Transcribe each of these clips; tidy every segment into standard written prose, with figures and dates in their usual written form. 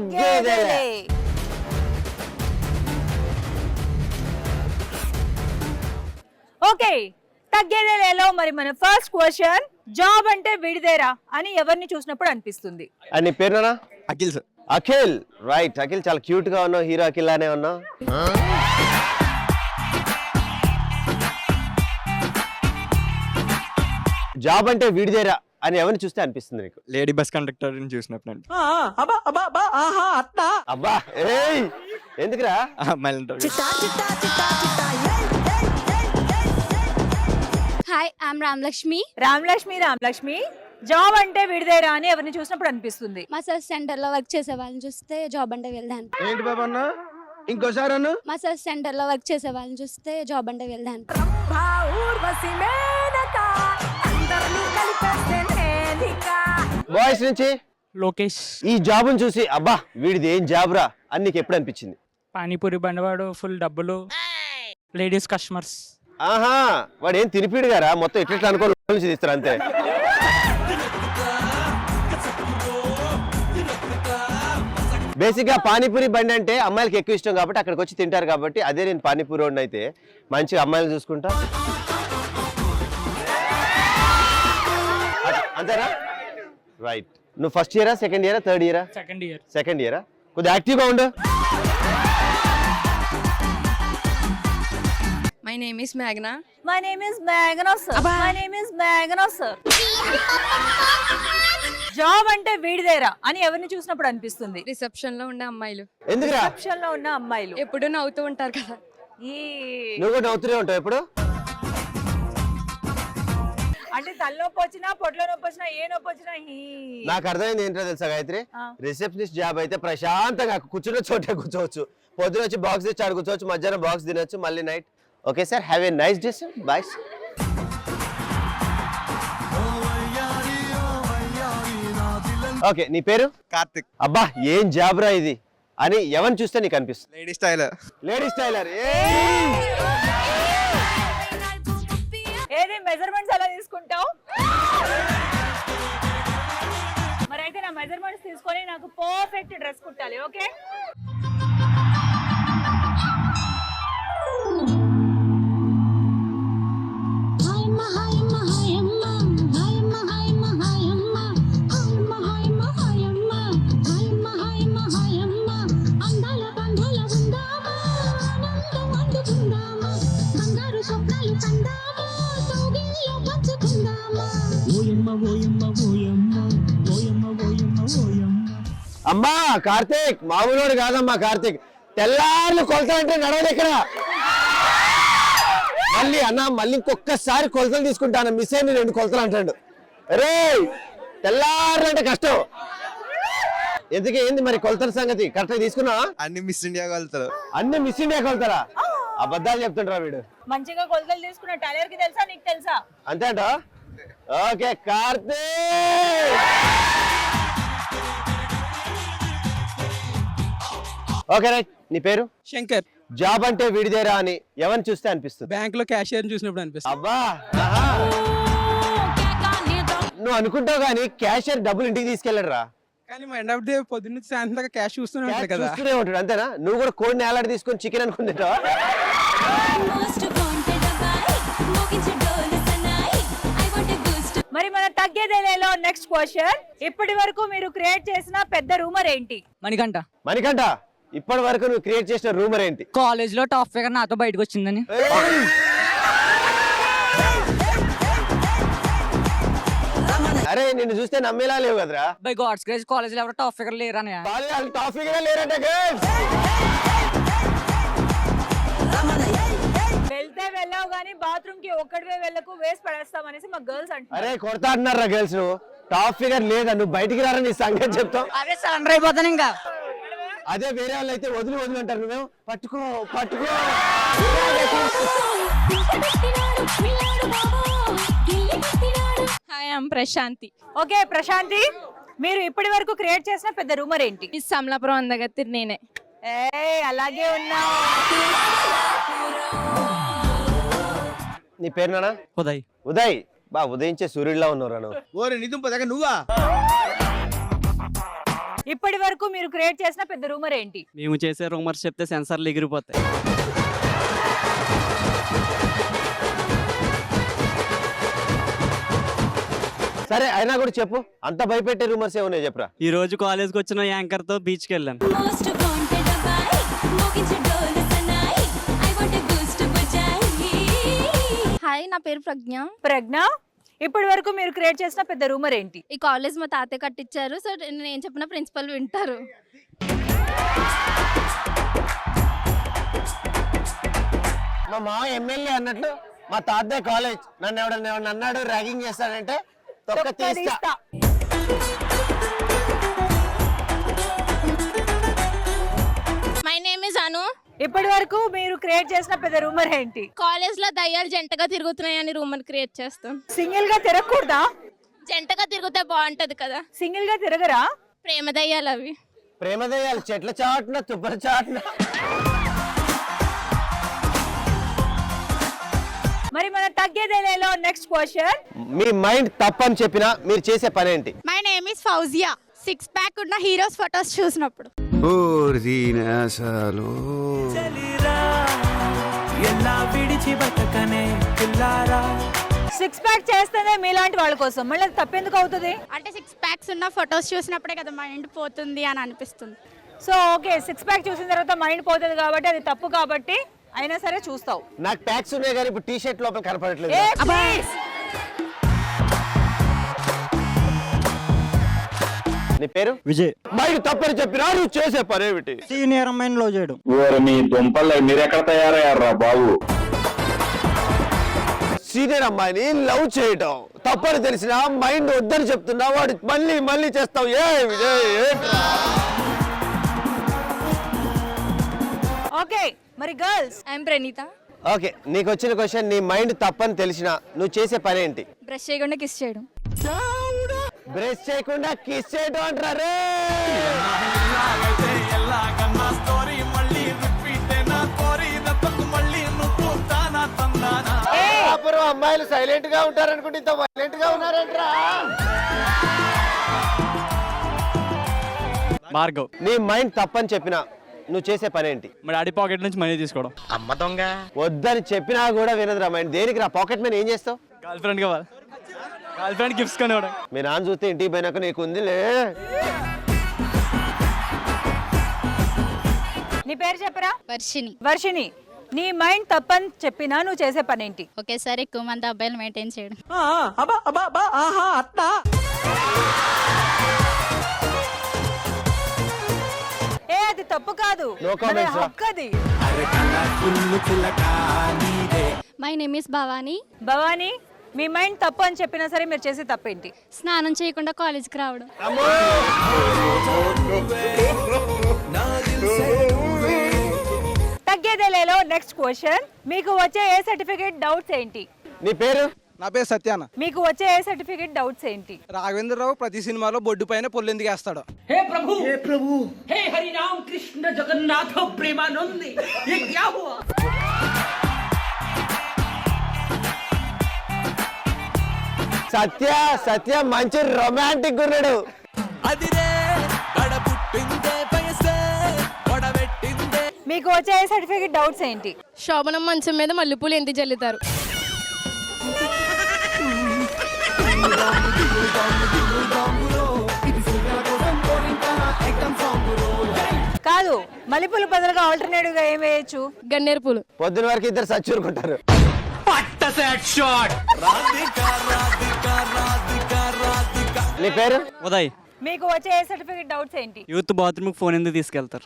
తగ్గేదేలే. ఓకే, తగ్గేదేలేలో మరి మన ఫస్ట్ క్వశ్చన్, జాబ్ అంటే విడిదేరా అని ఎవరిని చూసినప్పుడు అనిపిస్తుంది? అని పేరునా? అఖిల్ సార్. అఖిల్, రైట్. అఖిల్ చాలా క్యూట్ గా ఉన్నావు, హీరో అఖిల్ లానే ఉన్నావు. జాబ్ అంటే వీడిదేరా అని ఎవరిని చూస్తే అనిపిస్తుంది నీకు? లేడీ బస్ కండక్టర్ చూసినప్పుడు అండి. అబ్బా ఏయ్ ఎందుకురా? Hi, I'm Ramalakshmi. Ramalakshmi, job అంటే విడిదేరా అని ఎవరిని చూసినప్పుడు అనిపిస్తుంది? మసాజ్ సెంటర్ లో వర్క్ చేసే వాళ్ళని చూస్తే జాబ్ అంటే వెళ్దాను. ఏంటి బాబా అన్న? ఇంకోసారి అన్న. మసాజ్ సెంటర్ లో వర్క్ చేసే వాళ్ళని చూస్తే జాబ్ అంటే వెళ్దాను. బాయ్స్ నుంచి లోకేష్. ఈ జాబ్ చూసి అబ్బా వీడిది ఏం జాబ్ రా అని నీకు ఎప్పుడు అనిపించింది? పానీపూరి బండవాడు, ఫుల్ డబ్బులు, లేడీస్ కస్టమర్స్. ఆహా, వాడు ఏం తినిపిడు గారా, మొత్తం ఇట్లా అనుకోని నుంచి తీస్తారు అంతే. బేసిక్ గా పానీపూరి బండి అంటే అమ్మాయిలకి ఎక్కువ ఇష్టం కాబట్టి అక్కడికి వచ్చి తింటారు కాబట్టి, అదే నేను పానీపూరి వాడిని అయితే మంచిగా అమ్మాయిలు చూసుకుంటా అంతేనా? రైట్. నువ్వు ఫస్ట్ ఇయరా, సెకండ్ ఇయరా, థర్డ్ ఇయరా? సెకండ్ ఇయరా. కొద్దిగా యాక్టివ్గా ఉండు. My name is Meghna. My name is Meghna sir. Job అంటే వీడిదేరా అని ఎవరిని చూసినప్పుడు అనిపిస్తుంది? రిసెప్షన్ లో ఉండే అమ్మాయిలు, ఎందుకురా? రిసెప్షన్ లో ఉన్న అమ్మాయిలు ఎప్పుడు నవ్వుతూ ఉంటారు కదా. నువ్వు కూడా నవ్వుతూనే ఉంటావు ఎప్పుడు? అంటే తలనొప్పి వచ్చినా, పొట్లో నొప్పి వచ్చినా, ఏ నొప్పి వచ్చినా నాకు అర్థమైంది ఏంటో తెలుసా గాయత్రి, రిసెప్షనిస్ట్ జాబ్ అయితే ప్రశాంతంగా కూర్చున్న చోటే కూర్చోవచ్చు. పొద్దున వచ్చి బాక్స్ తెచ్చి ఆడ కూర్చోవచ్చు, మధ్యాహ్నం బాక్స్ తినొచ్చు, మళ్ళీ night. Okay sir, have a nice day sir, bye. Okay, నీ పేరు? కార్తిక్. అబ్బా ఏం జాబ్ రా ఇది అని ఎవరిని చూస్తే నీకు అనిపిస్తుంది? Lady styler. Lady styler. ఏది మెజర్మెంట్స్ ఎలా తీసుకుంటావు? మరి అయితే నా మెజర్మెంట్స్ తీసుకొని నాకు పర్ఫెక్ట్ డ్రెస్ కుట్టాలి. ఓకే, అమ్మా కార్తీక్ మామూలుడు కాదమ్మా. కార్తీక్ తెల్లార్లు కొలతలంటే నడవదు ఇక్కడ. మళ్ళీ అన్న మళ్ళీ ఇంకొకసారి కొలతలు తీసుకుంటాను, మిస్ అయిన 2 కొలతలు అంటాడు. రే తెల్లార్లు అంటే కష్టం. ఎందుకు ఏంది మరి కొలతల సంగతి? కరెక్ట్ తీసుకున్నా? అన్ని మిస్ ఇండియా కొలతలు. అన్ని మిస్ ఇండియా కొలతరా? అబద్ధాలు చెప్తుంటారా వీడు? మంచిగా కొలతలు తీసుకున్న టైలర్ కి తెలుసా, నీకు తెలుసా? అంతే అంట. Okay Karthik, okay right. నీ పేరు? శంకర్. జాబ్ అంటే విడిదేరా అని ఎవరిని చూస్తే అనిపిస్తుంది? బ్యాంక్ లో క్యాషియర్ చూసినప్పుడు అనిపిస్తుంది. అబ్బా నువ్వు అనుకుంటావు కానీ క్యాషియర్ డబ్బులు ఇంటికి తీసుకెళ్ళడు రా. కానీ మా ఎండ్ ఆఫ్ డే పొద్దున్న సాయంత్రం క్యాష్ చూస్తూనే ఉంటాడు కదా. చూస్తూనే ఉంటాడు అంతేనా? నువ్వు కూడా కోడిని ఏలాడి తీసుకొని చికెన్ అనుకుంటావా? మరి మన తగ్గేదేలేలో నెక్స్ట్ క్వశ్చన్, ఇప్పటి వరకు మీరు క్రియేట్ చేసిన పెద్ద రూమర్ ఏంటి? మణికంఠ, ఇప్పటి వరకు నువ్వు క్రియేట్ చేసిన రూమర్ ఏంటి? కాలేజ్ లో టాప్ ఫిగర్ నాతో బయటకు వచ్చిందని. అరే నిన్ను చూస్తే నమ్మేలా లేవు కదరా. బై గాడ్స్ గ్రేస్ కాలేజ్ లో ఎవరు టాప్ ఫిగర్ లేరని. టాప్ ఫిగర్ లేరంట గర్ల్స్. వెళ్తే వెళ్ళావు గానీ బాత్రూమ్ కి ఒక్కడివే వెళ్ళకు, వేసి పడేస్తాం అనేసి మా గర్ల్స్ అంటారు. అరే కొడతా అంటున్నారా గర్ల్స్? నువ్వు టాప్ ఫిగర్ లేదా, నువ్వు బయటికి రారా, నీ సంగతి చెప్తావు. అదే సరెండర్ అయిపోతాను ఇంకా. అదే వేరే వాళ్ళు అయితే వదిలి అంటారు, నువ్వేమో పట్టుకో. Hi, I'm Prashanti. Okay Prashanti, మీరు ఇప్పటి వరకు క్రియేట్ చేసిన పెద్ద రూమర్ ఏంటి? ఈ సమలాపురం అందగత్తి నేనే. అలాగే ఉన్నావు. నీ పేరు నానా? ఉదయ్. బా ఉదయించే సూర్యుడిలా ఉన్నారా నువ్వు? ఓరే నిదుంప దగ్గర నువ్వా? ఇప్పటి వరకు మీరు క్రియేట్ చేసిన పెద్ద రూమర్ ఏంటి? మేము చేసే రూమర్స్ చెప్తే సెన్సార్లు ఎగిరిపోతాయి. సరే అయినా కూడా చెప్పు, అంత భయపెట్టే రూమర్స్ ఏమున్నాయి చెప్పురా. ఈ రోజు కాలేజ్కి వచ్చిన యాంకర్ తో బీచ్కి వెళ్ళాను. హాయ్, నా పేరు ప్రజ్ఞ. ప్రజ్ఞ, ఇప్పటి వరకు మీరు క్రియేట్ చేసిన పెద్ద రూమర్ ఏంటి? ఈ కాలేజ్ మా తాతయ్య కట్టించారు, సో నేను ఏం చెప్పినా ప్రిన్సిపల్ వింటారు. మా మామ ఎమ్మెల్యే అన్నట్లు మా తాతయ్య కాలేజ్ నన్ను ఎవడన్నా అన్నాడు ర్యాగింగ్ చేస్తాడంటే తొక్క తీస్తా. మై నేమ్ ఇస్ అను. ఇప్పటి వరకు మీరు క్రియేట్ చేసిన పెద్ద రూమర్ ఏంటి? కాలేజ్ లో దయ్యాలు జంటగా తిరుగుతున్నాయని రూమర్ క్రియేట్ చేస్తాం. సింగిల్ గా తిరగకూడదా? జంటగా తిరిగితే బాగుంటది కదా. సింగిల్ గా తిరగరా? ప్రేమ దయ్యాలు అవి. ప్రేమ దయ్యాలు చెట్ల చాటున తుప్పల చాటున. మరి మన తగ్గేదేలేలో నెక్స్ట్ క్వశ్చన్, మీ మైండ్ తప్పని చెప్పినా మీరు చేసే పని ఏంటి? My name is Fauzia. 6 pack ఉన్న హీరోస్ ఫొటోస్ చూసినప్పుడు. సిక్స్ ప్యాక్ చేస్తేనే మీలాంటి వాళ్ళ కోసం, మళ్ళీ అది తప్పెందుకు అవుతుంది? అంటే 6 ప్యాక్స్ ఉన్న ఫొటోస్ చూసినప్పుడే కదా మైండ్ పోతుంది అని అనిపిస్తుంది. సో ఓకే, సిక్స్ ప్యాక్ చూసిన తర్వాత మైండ్ పోతుంది కాబట్టి అది తప్పు, కాబట్టి అయినా సరే చూస్తావు. నాకు ట్యాక్స్ ఉన్నాయి కానీ ఇప్పుడు టీ షర్ట్ లోపల కనపడట్లేదు. ఏ, please. నీ పేరు విజయ్. మైండ్ తప్పని చెప్పినా నువ్వు చేసే పని ఏమిటి? సీనియర్ అమ్మాయిని లవ్ చేయడం. మీ దుంపల్లో మీరెక్కడ తయారయ్యారా బాబు? సీనియర్ అమ్మాయిని లవ్ చేయడం తప్పని తెలిసినా మైండ్ వద్దని చెప్తున్నా వాడు మళ్ళీ మళ్ళీ చేస్తావు. ఏ విజయ్, ఏంట్రా? ఓకే, మరి గర్ల్స్, ఐఎమ్ ప్రణీత. ఓకే, నీకు వచ్చిన క్వశ్చన్, నీ మైండ్ తప్పని తెలిసినా నువ్వు చేసే పని ఏంటి? బ్రష్ చేయకుండా కిస్ చేయడం. బ్రష్ చేయకుండా కిస్ చేయడం అంటారే. అమ్మాయిలు సైలెంట్ గా ఉంటారనుకుంటే ఇంత వైలెంట్ గా ఉన్నారంట్రా. భార్గవ్. నీ మైండ్ తప్పని చెప్పినా నువ్వు చేసే పని ఏంటి? మా డాడీ పాకెట్ నుంచి మనీ తీసుకోవడం. వద్దని చెప్పినా కూడా వినదురా మైండ్. దేనికి రా పాకెట్ మనీ ఏం చేస్తావు? గర్ల్ ఫ్రెండ్ కావాలి, గర్ల్ ఫ్రెండ్ గిఫ్ట్స్ కొనివ్వడం. మీ నాన్న చూస్తే ఇంటికి పోయినాక నీకు ఉందిలే. నీ పేరు చెప్పరా? వర్షిని. వర్షిని, నీ మైండ్ తప్పని చెప్పినా నువ్వు చేసే పని ఏంటి? ఒకేసారి ఎక్కువ మంది అబ్బాయిలు మెయింటైన్ చేయడం. ఏ, అది తప్పు కాదు, No comments, రా. హక్కు అది. My name is Bhavani. Bhavani, me mind తప్పు అని చెప్పినా సరే మీరు చేసే తప్పేంటి? స్నానం చేయకుండా కాలేజ్కి రావడం. తగ్గేదేలేలో నెక్స్ట్ క్వశ్చన్, మీకు వచ్చే ఏ సర్టిఫికేట్ డౌట్స్ ఏంటి? నీ పేరు? నా పేరు సత్యాన. మీకు వచ్చే ఏ సర్టిఫికేట్ డౌట్స్ ఏంటి? రాఘవేంద్రరావు ప్రతి సినిమాలో బొడ్డు పైన పొల్లు ఎందుకు వేస్తాడు? సత్య సత్య మంచి రొమాంటిక్ ఉన్నాడు. మీకు వచ్చే ఏ సర్టిఫికేట్ డౌట్స్ ఏంటి? శోభనం మంచం మీద మల్లెపూలు ఎందుకు జల్లుతారు? కాదు, మల్లెపూల బదులుగా ఆల్టర్నేటివ్ గా ఏం వేయచ్చు? గన్నేరు పూలు. పొద్దున వరకు ఇద్దరు సచ్చూరుకుంటారు. నీ పేరు? ఉదయ్. మీకు వచ్చే ఏ సర్టిఫికేట్ డౌట్స్ ఏంటి? యూత్ బాత్రూమ్ ఫోన్ ఎందుకు తీసుకెళ్తారు?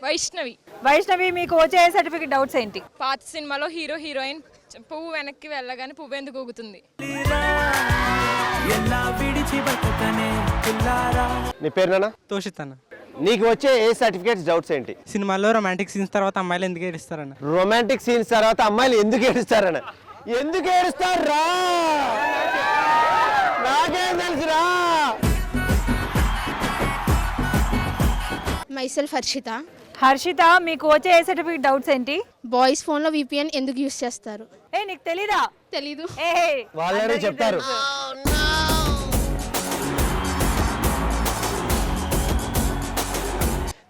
వైష్ణవి. వైష్ణవి, మీకు వచ్చే ఏ సర్టిఫికేట్ డౌట్స్ ఏంటి? పాత సినిమాలో హీరో హీరోయిన్ పువ్వు వెనక్కి వెళ్ళగానే పువ్వు ఎందుకు ఊగుతుంది? నీ పేరు నాన్న? తోషిత్ అన్న. నీకు వచ్చే ఏ సర్టిఫికేట్స్ డౌట్స్ ఏంటి? సినిమాలో రొమాంటిక్ సీన్స్ తర్వాత అమ్మాయిలు ఎందుకు ఏడుస్తారన్న? రొమాంటిక్ సీన్స్ తర్వాత అమ్మాయిలు ఎందుకు ఏడుస్తారన్న? ఎందుకు ఏడుస్తారా? నాకేం తెలుసురా? మైసెల్ఫ్ హర్షిత. హర్షిత, మీకు వచ్చే ఏ సర్టిఫికేట్ డౌట్స్ ఏంటి? బాయ్స్ ఫోన్లో VPN ఎందుకు యూస్ చేస్తారు? ఏ నీకు తెలీదా? తెలీదు. ఏ వాళ్ళనే అందరికీ చెప్తారు. తెలుసు.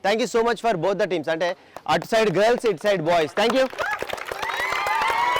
Thank you so much for both the teams. అంటే అటు సైడ్ గర్ల్స్, ఇటు సైడ్ బాయ్స్. Thank you.